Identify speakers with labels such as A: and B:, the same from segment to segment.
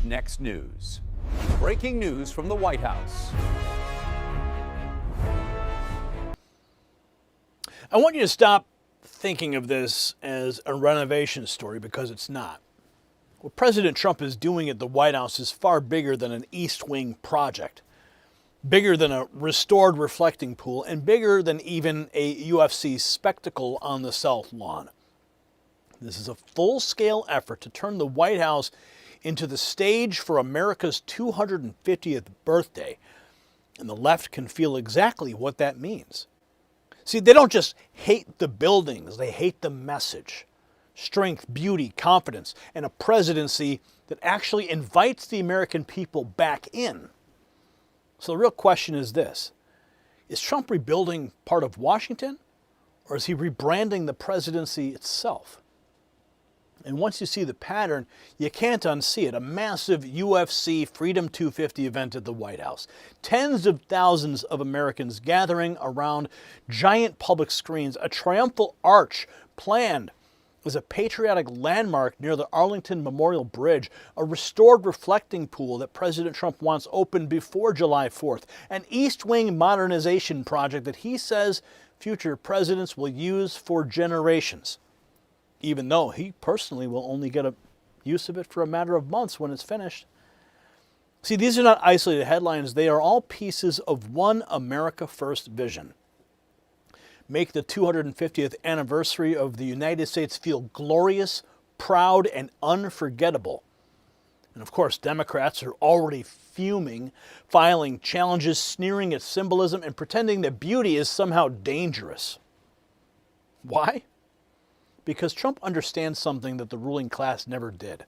A: next news. Breaking news from the White House.
B: I want you to stop thinking of this as a renovation story, because it's not. What President Trump is doing at the White House is far bigger than an East Wing project, bigger than a restored reflecting pool, and bigger than even a UFC spectacle on the South Lawn. This is a full-scale effort to turn the White House into the stage for America's 250th birthday, and the left can feel exactly what that means. See, they don't just hate the buildings, they hate the message. Strength, beauty, confidence, and a presidency that actually invites the American people back in. So the real question is this: is Trump rebuilding part of Washington, or is he rebranding the presidency itself? And once you see the pattern, you can't unsee it. A massive UFC Freedom 250 event at the White House. Tens of thousands of Americans gathering around giant public screens. A triumphal arch planned as a patriotic landmark near the Arlington Memorial Bridge. A restored reflecting pool that President Trump wants open before July 4th. An East Wing modernization project that he says future presidents will use for generations, even though he personally will only get a use of it for a matter of months when it's finished. See, these are not isolated headlines. They are all pieces of one America First vision. Make the 250th anniversary of the United States feel glorious, proud, and unforgettable. And of course, Democrats are already fuming, filing challenges, sneering at symbolism, and pretending that beauty is somehow dangerous. Why? Because Trump understands something that the ruling class never did.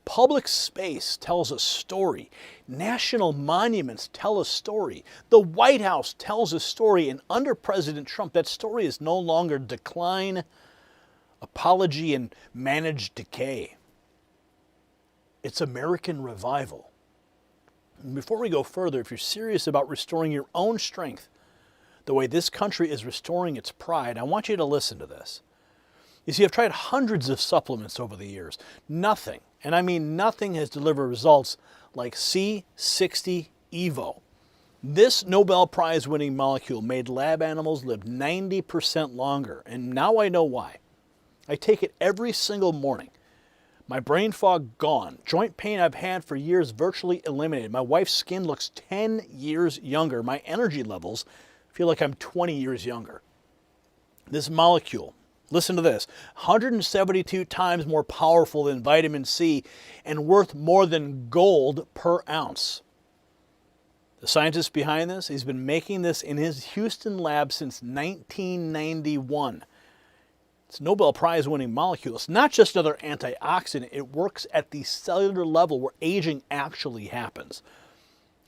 B: Public space tells a story. National monuments tell a story. The White House tells a story. And under President Trump, that story is no longer decline, apology, and managed decay. It's American revival. And before we go further, if you're serious about restoring your own strength, the way this country is restoring its pride, I want you to listen to this. You see, I've tried hundreds of supplements over the years. Nothing, and I mean nothing, has delivered results like C60 Evo. This Nobel Prize winning molecule made lab animals live 90% longer, and now I know why. I take it every single morning. My brain fog gone. Joint pain I've had for years virtually eliminated. My wife's skin looks 10 years younger. My energy levels feel like I'm 20 years younger. This molecule, listen to this, 172 times more powerful than vitamin C and worth more than gold per ounce. The scientist behind this, he's been making this in his Houston lab since 1991. It's a Nobel Prize winning molecule. It's not just another antioxidant. It works at the cellular level where aging actually happens.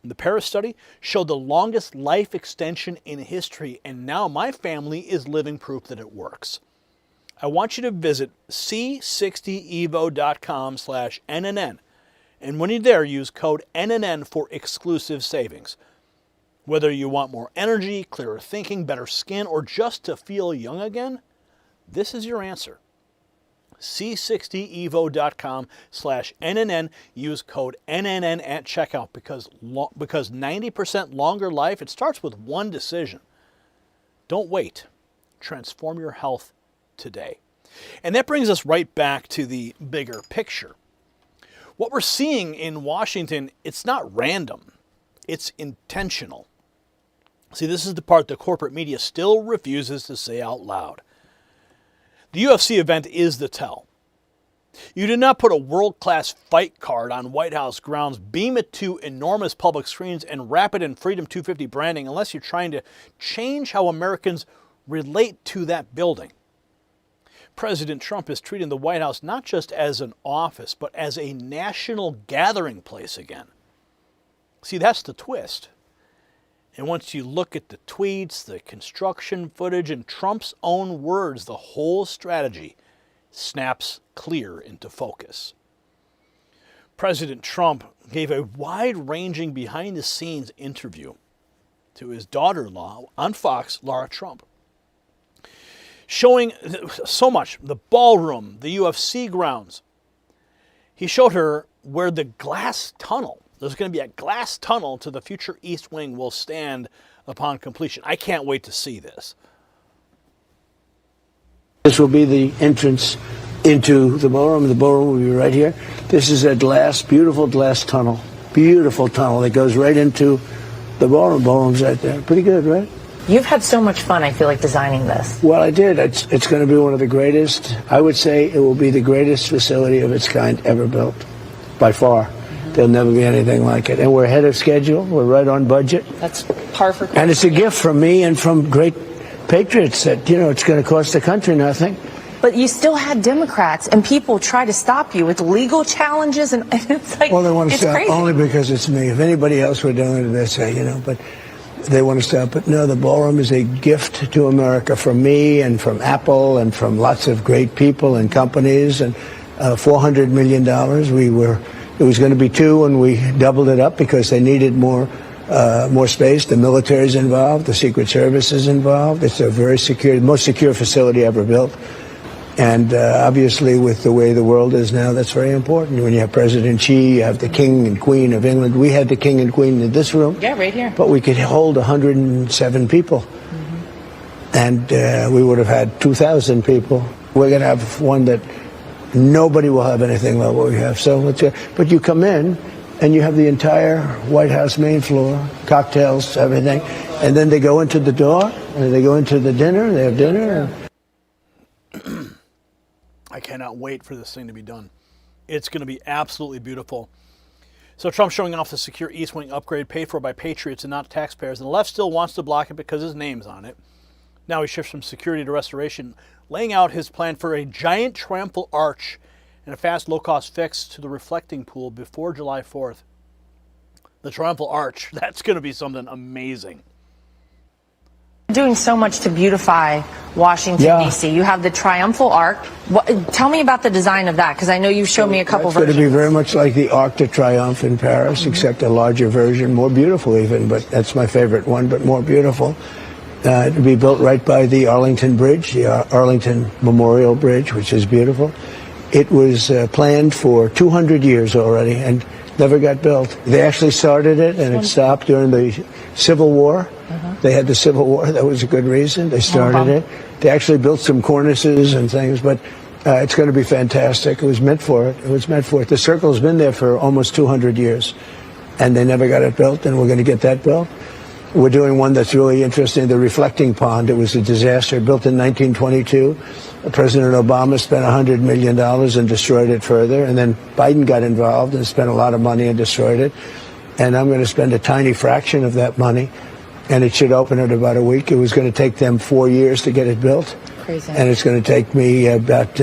B: The Paris study showed the longest life extension in history, and now my family is living proof that it works. I want you to visit c60evo.com/NNN. And when you're there, use code NNN for exclusive savings. Whether you want more energy, clearer thinking, better skin, or just to feel young again, this is your answer. c60evo.com/NNN. Use code NNN at checkout because 90% longer life, it starts with one decision. Don't wait. Transform your health today. And that brings us right back to the bigger picture. What we're seeing in Washington, it's not random. It's intentional. See, this is the part the corporate media still refuses to say out loud. The UFC event is the tell. You did not put a world-class fight card on White House grounds, beam it to enormous public screens, and wrap it in Freedom 250 branding unless you're trying to change how Americans relate to that building. President Trump is treating the White House not just as an office, but as a national gathering place again. See, that's the twist. And once you look at the tweets, the construction footage, and Trump's own words, the whole strategy snaps clear into focus. President Trump gave a wide-ranging behind-the-scenes interview to his daughter-in-law on Fox, Laura Trump, showing so much, the ballroom, the UFC grounds. He showed her where the glass tunnel, there's going to be a glass tunnel to the future East Wing, will stand upon completion. I can't wait to see this.
C: This will be the entrance into the ballroom. The ballroom will be right here. This is a beautiful glass tunnel. Beautiful tunnel that goes right into the ballroom. Ballroom's right there. Pretty good, right?
D: You've had so much fun, I feel like, designing this.
C: Well, I did. It's going to be one of the greatest. I would say it will be the greatest facility of its kind ever built, by far. There'll never be anything like it. And we're ahead of schedule. We're right on budget.
D: That's par for course.
C: And it's a gift from me and from great patriots that, it's going to cost the country nothing.
D: But you still had Democrats and people try to stop you with legal challenges, and it's like,
C: well, they want to stop
D: crazy.
C: Only because it's me. If anybody else were doing it, they'd say, but they want to stop. But no, the ballroom is a gift to America from me and from Apple and from lots of great people and companies. And $400 million. It was going to be $2 million, and we doubled it up because they needed more space. The military's involved. The Secret Service is involved. It's a very secure, most secure facility ever built. And obviously, with the way the world is now, that's very important. When you have President Xi, you have the King and Queen of England. We had the King and Queen in this room.
D: Yeah, right here.
C: But we could hold 107 people. And we would have had 2,000 people. We're going to have one that nobody will have anything like what we have. So, but you come in, and you have the entire White House main floor, cocktails, everything. And then they go into the door, and they go into the dinner, they have dinner.
B: I cannot wait for this thing to be done. It's going to be absolutely beautiful. So Trump's showing off the secure East Wing upgrade paid for by patriots and not taxpayers. And the left still wants to block it because his name's on it. Now he shifts from security to restoration, laying out his plan for a giant triumphal arch and a fast, low-cost fix to the reflecting pool before July 4th. The triumphal arch, that's going to be something amazing.
D: Doing so much to beautify Washington, D.C. You have the Triumphal Arch. Tell me about the design of that, because I know you've shown me a couple versions.
C: It's going to be very much like the Arc de Triomphe in Paris, except a larger version, more beautiful even, but that's my favorite one, but more beautiful. It'll be built right by the Arlington Bridge, the Arlington Memorial Bridge, which is beautiful. It was planned for 200 years already and never got built. They actually started it, and it stopped during the Civil War. They had the Civil War. That was a good reason. They started it. They actually built some cornices and things, but it's going to be fantastic. It was meant for it. It was meant for it. The circle's been there for almost 200 years, and they never got it built, and we're going to get that built. We're doing one that's really interesting, the reflecting pond. It was a disaster, built in 1922. President Obama spent $100 million and destroyed it further, and then Biden got involved and spent a lot of money and destroyed it. And I'm going to spend a tiny fraction of that money, and it should open in about a week. It was going to take them 4 years to get it built.
D: Crazy.
C: And it's going to take me about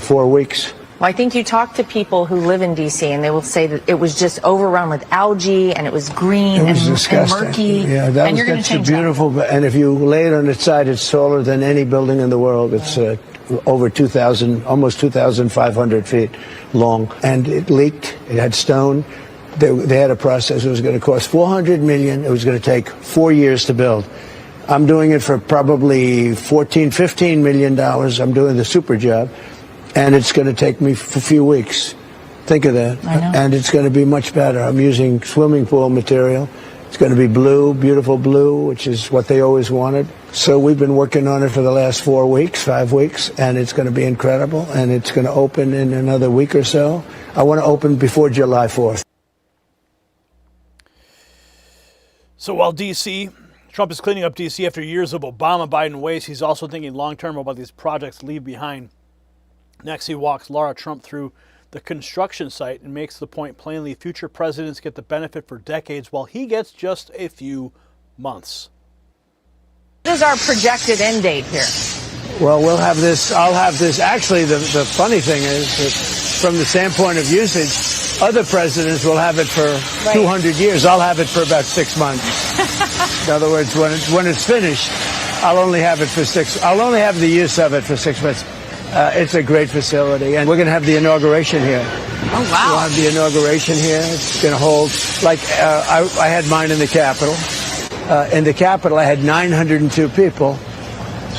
C: 4 weeks.
D: Well, I think you talk to people who live in D.C. and they will say that it was just overrun with algae and it was green and murky.
C: Yeah,
D: and you're going to change
C: beautiful.
D: that.
C: And if you lay it on its side, it's taller than any building in the world. It's over 2,000, almost 2,500 feet long. And it leaked. It had stone. They had a process. It was going to cost $400 million. It was going to take 4 years to build. I'm doing it for probably $14-15 million. I'm doing the super job. And it's going to take me a few weeks. Think of that.
D: I know.
C: And it's going to be much better. I'm using swimming pool material. It's going to be blue, beautiful blue, which is what they always wanted. So we've been working on it for the last 4 weeks, 5 weeks, and it's going to be incredible. And it's going to open in another week or so. I want to open before July 4th.
B: So while Trump is cleaning up D.C. after years of Obama-Biden waste, he's also thinking long-term about these projects leave behind. Next, he walks Laura Trump through the construction site and makes the point plainly: future presidents get the benefit for decades while he gets just a few months.
D: What is our projected end date here?
C: Well, we'll have this. I'll have this. Actually, the funny thing is that from the standpoint of usage, other presidents will have it for 200 years. I'll have it for about 6 months. In other words, when it's finished, I'll only have it for I'll only have the use of it for 6 months. It's a great facility, and we're going to have the inauguration here.
D: Oh, wow.
C: We'll have the inauguration here. It's going to hold, like, I had mine in the Capitol. In the Capitol, I had 902 people,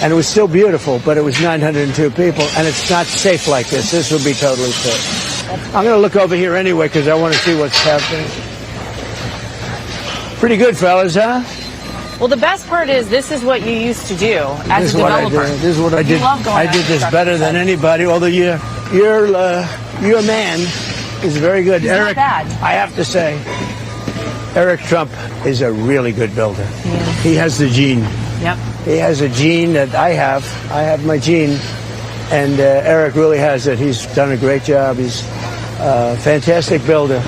C: and it was still beautiful, but it was 902 people, and it's not safe like this. This will be totally safe. I'm going to look over here anyway because I want to see what's happening. Pretty good, fellas, huh?
D: Well, the best part is this is what you used to do as a developer.
C: This is what I did. I did this better than anybody. Although your man is very good.
D: He's
C: Eric,
D: not bad.
C: I have to say, Eric Trump is a really good builder. He has the gene.
D: Yep.
C: He has a gene that I have. I have my gene, and Eric really has it. He's done a great job. He's a fantastic builder.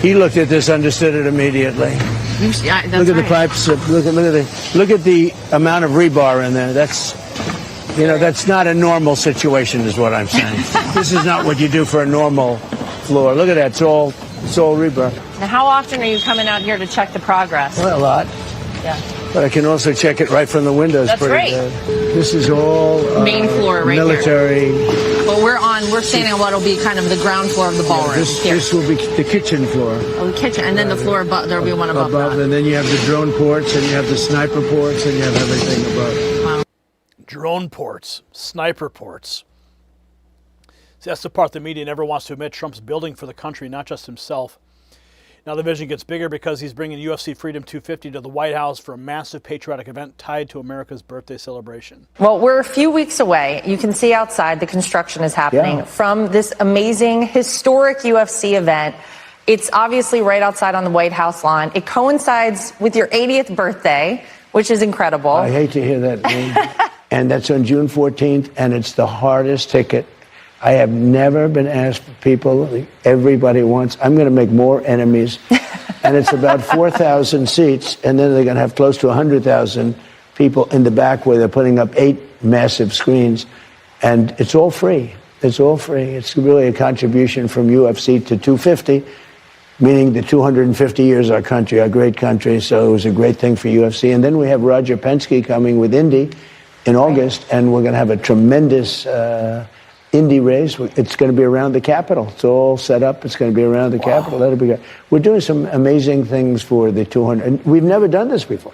C: He looked at this, understood it immediately. Look at the pipes. Look at the amount of rebar in there. That's not a normal situation, is what I'm saying. This is not what you do for a normal floor. Look at that. It's all rebar.
D: Now, how often are you coming out here to check the progress?
C: Well, a lot.
D: Yeah.
C: But I can also check it right from the windows.
D: That's
C: pretty
D: great.
C: good. This is all
D: main floor right
C: military.
D: Here. But we're standing on what will be kind of the ground floor of the ballroom.
C: This will be the kitchen floor.
D: Oh, the kitchen, and then the floor above. There'll be one above that.
C: And then you have the drone ports, and you have the sniper ports, and you have everything above.
D: Wow.
B: Drone ports, sniper ports. See, that's the part the media never wants to admit. Trump's building for the country, not just himself. Now the vision gets bigger because he's bringing UFC Freedom 250 to the White House for a massive patriotic event tied to America's birthday celebration.
D: Well, we're a few weeks away. You can see outside the construction is happening from this amazing, historic UFC event. It's obviously right outside on the White House lawn. It coincides with your 80th birthday, which is incredible.
C: I hate to hear that name. And that's on June 14th, and it's the hardest ticket. I have never been asked for people. Everybody wants. I'm going to make more enemies. And it's about 4,000 seats. And then they're going to have close to 100,000 people in the back where they're putting up 8 massive screens. And it's all free. It's all free. It's really a contribution from UFC to 250, meaning the 250 years our country, our great country. So it was a great thing for UFC. And then we have Roger Penske coming with Indy in August. And we're going to have a tremendous Indy race. It's going to be around the Capitol. It's all set up. It's going to be around the Capitol. That'll be good. We're doing some amazing things for the 200. And we've never done this before.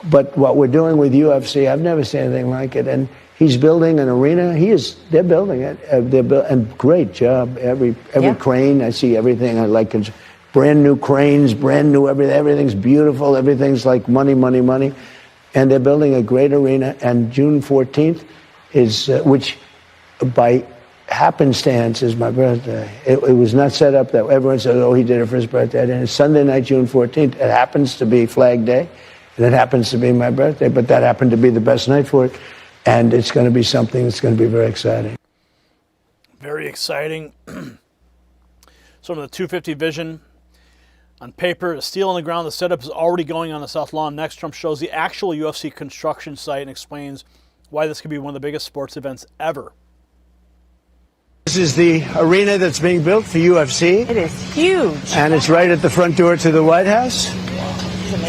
C: But what we're doing with UFC, I've never seen anything like it. And he's building an arena. They're building it. And great job. Every crane, I see everything. I like brand new cranes, brand new everything. Everything's beautiful. Everything's like money, money, money. And they're building a great arena. And June 14th is, which by happenstance is my birthday. It was not set up that everyone said, oh, he did it for his birthday. And it's Sunday night, June 14th. It happens to be Flag Day, and it happens to be my birthday, but that happened to be the best night for it. And it's going to be something that's going to be very exciting.
B: Very exciting. Some of the 250 vision on paper, the steel on the ground, the setup is already going on the South Lawn. Next, Trump shows the actual UFC construction site and explains why this could be one of the biggest sports events ever.
C: This is the arena that's being built for UFC.
D: It is huge.
C: And it's right at the front door to the White House.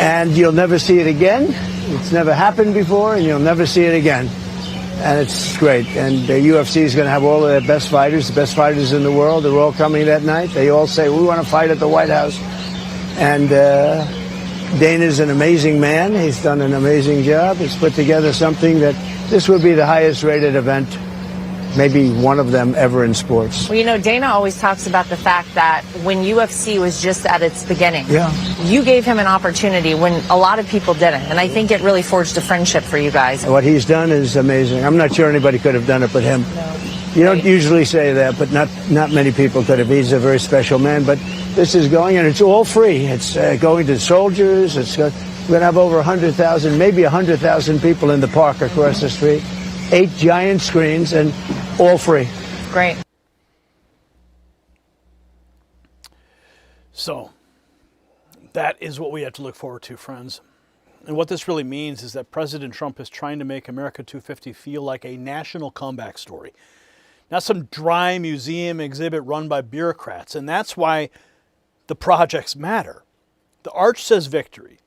C: And you'll never see it again. It's never happened before, and you'll never see it again. And it's great. And the UFC is going to have all of their best fighters, the best fighters in the world. They're all coming that night. They all say, we want to fight at the White House. And Dana's an amazing man. He's done an amazing job. He's put together something that this would be the highest rated event, maybe one of them ever in sports.
D: Well, you know, Dana always talks about the fact that when UFC was just at its beginning, you gave him an opportunity when a lot of people didn't. And I think it really forged a friendship for you guys.
C: What he's done is amazing. I'm not sure anybody could have done it but him.
D: No.
C: You don't usually say that, but not many people could have. He's a very special man. But this is going, and it's all free. It's going to soldiers. We're going to have over 100,000, maybe 100,000 people in the park across the street. 8 giant screens, and all free.
D: Great.
B: So, that is what we have to look forward to, friends. And what this really means is that President Trump is trying to make America 250 feel like a national comeback story, not some dry museum exhibit run by bureaucrats. And that's why the projects matter. The arch says victory.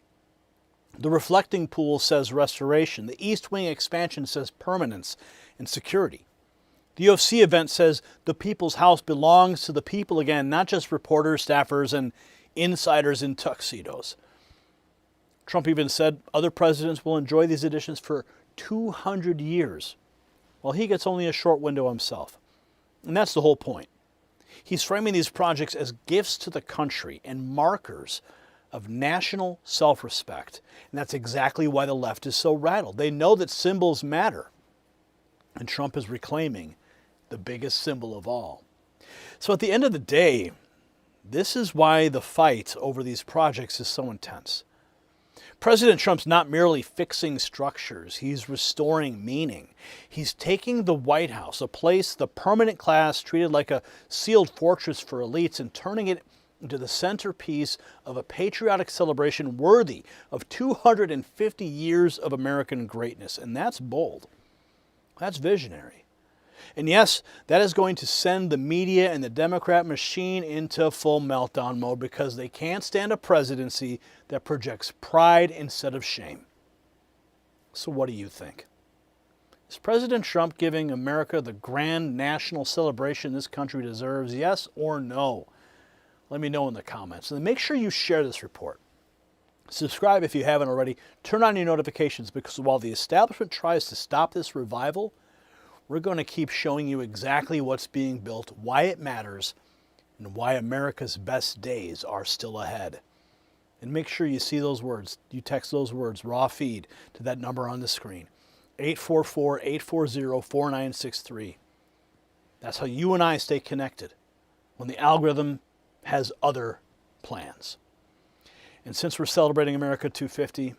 B: The reflecting pool says restoration. The East Wing expansion says permanence and security. The UFC event says the people's house belongs to the people again, not just reporters, staffers, and insiders in tuxedos. Trump even said other presidents will enjoy these additions for 200 years, while he gets only a short window himself. And that's the whole point. He's framing these projects as gifts to the country and markers of national self-respect. And that's exactly why the left is so rattled. They know that symbols matter. And Trump is reclaiming the biggest symbol of all. So at the end of the day, this is why the fight over these projects is so intense. President Trump's not merely fixing structures, he's restoring meaning. He's taking the White House, a place the permanent class treated like a sealed fortress for elites, and turning it into the centerpiece of a patriotic celebration worthy of 250 years of American greatness. And that's bold. That's visionary. And yes, that is going to send the media and the Democrat machine into full meltdown mode because they can't stand a presidency that projects pride instead of shame. So what do you think? Is President Trump giving America the grand national celebration this country deserves? Yes or no? Let me know in the comments. And make sure you share this report. Subscribe if you haven't already. Turn on your notifications, because while the establishment tries to stop this revival, we're going to keep showing you exactly what's being built, why it matters, and why America's best days are still ahead. And make sure you see those words. You text those words, raw feed, to that number on the screen, 844-840-4963. That's how you and I stay connected when the algorithm has other plans. And since we're celebrating America 250,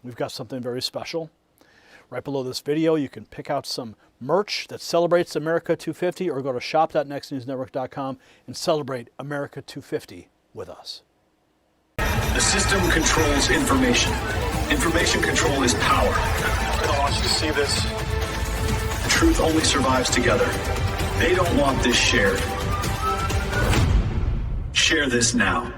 B: we've got something very special. Right below this video, you can pick out some merch that celebrates America 250, or go to shop.nextnewsnetwork.com and celebrate America 250 with us.
E: The system controls information. Information control is power.
F: I want you to see this.
E: Truth only survives together. They don't want this shared. Share this now.